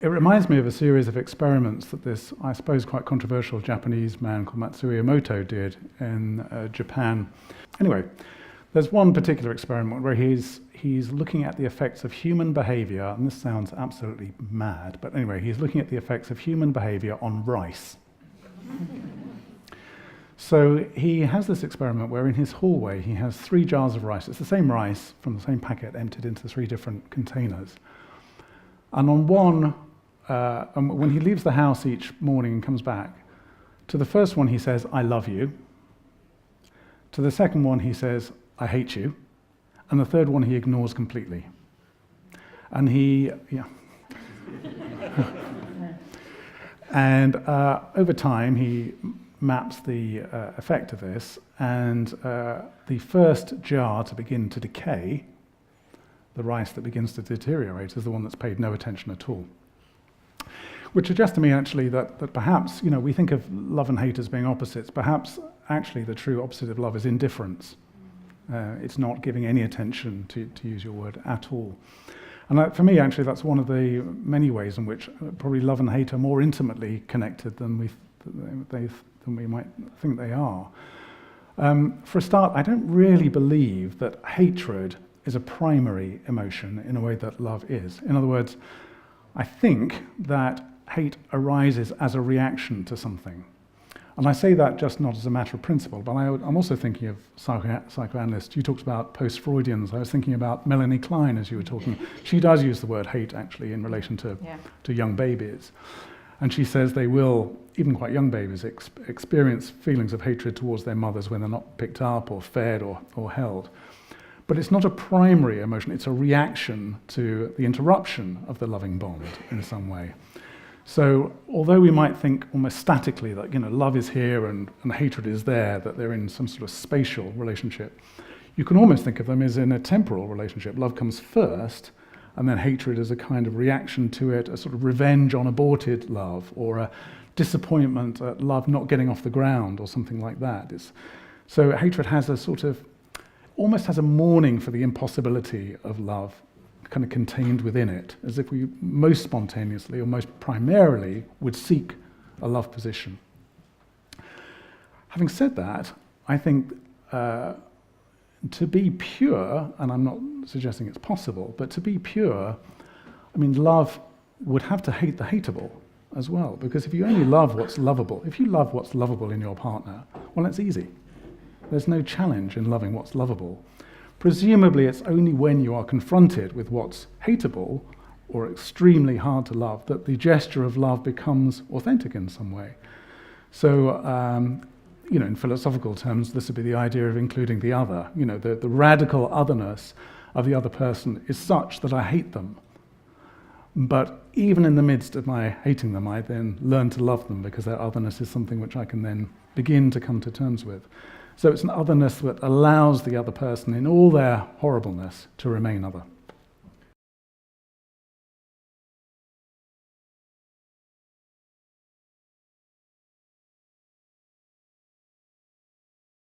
It reminds me of a series of experiments that this, I suppose, quite controversial Japanese man called Matsuo Emoto did in Japan. Anyway, there's one particular experiment where he's looking at the effects of human behavior, and this sounds absolutely mad, but anyway, he's looking at the effects of human behavior on rice. So he has this experiment where in his hallway he has 3 jars of rice. It's the same rice from the same packet emptied into 3 different containers. And on one, when he leaves the house each morning and comes back, to the first one he says, "I love you." To the second one he says, "I hate you." And the third one he ignores completely. And and over time he maps the effect of this, and the first jar to begin to decay, the rice that begins to deteriorate, is the one that's paid no attention at all. Which suggests to me actually that perhaps, we think of love and hate as being opposites. Perhaps actually the true opposite of love is indifference. It's not giving any attention, to use your word, at all. And for me, actually, that's one of the many ways in which probably love and hate are more intimately connected than we might think they are. For a start, I don't really believe that hatred is a primary emotion in a way that love is. In other words, I think that hate arises as a reaction to something. And I say that just not as a matter of principle, but I'm also thinking of psychoanalysts. You talked about post-Freudians. I was thinking about Melanie Klein as you were talking. She does use the word hate, actually, in relation to young babies. And she says they will, even quite young babies, experience feelings of hatred towards their mothers when they're not picked up or fed or held. But it's not a primary emotion, it's a reaction to the interruption of the loving bond in some way. So although we might think almost statically that love is here and hatred is there, that they're in some sort of spatial relationship, you can almost think of them as in a temporal relationship. Love comes first, and then hatred is a kind of reaction to it, a sort of revenge on aborted love, or a disappointment at love not getting off the ground, or something like that. So hatred has a sort of, almost has a mourning for the impossibility of love kind of contained within it, as if we most spontaneously or most primarily would seek a love position. Having said that, I think to be pure, and I'm not suggesting it's possible, but to be pure, love would have to hate the hateable as well, because if you only love what's lovable, if you love what's lovable in your partner, well, it's easy. There's no challenge in loving what's lovable. Presumably, it's only when you are confronted with what's hateable or extremely hard to love that the gesture of love becomes authentic in some way. So, in philosophical terms, this would be the idea of including the other. The radical otherness of the other person is such that I hate them. But even in the midst of my hating them, I then learn to love them because their otherness is something which I can then begin to come to terms with. So it's an otherness that allows the other person in all their horribleness to remain other.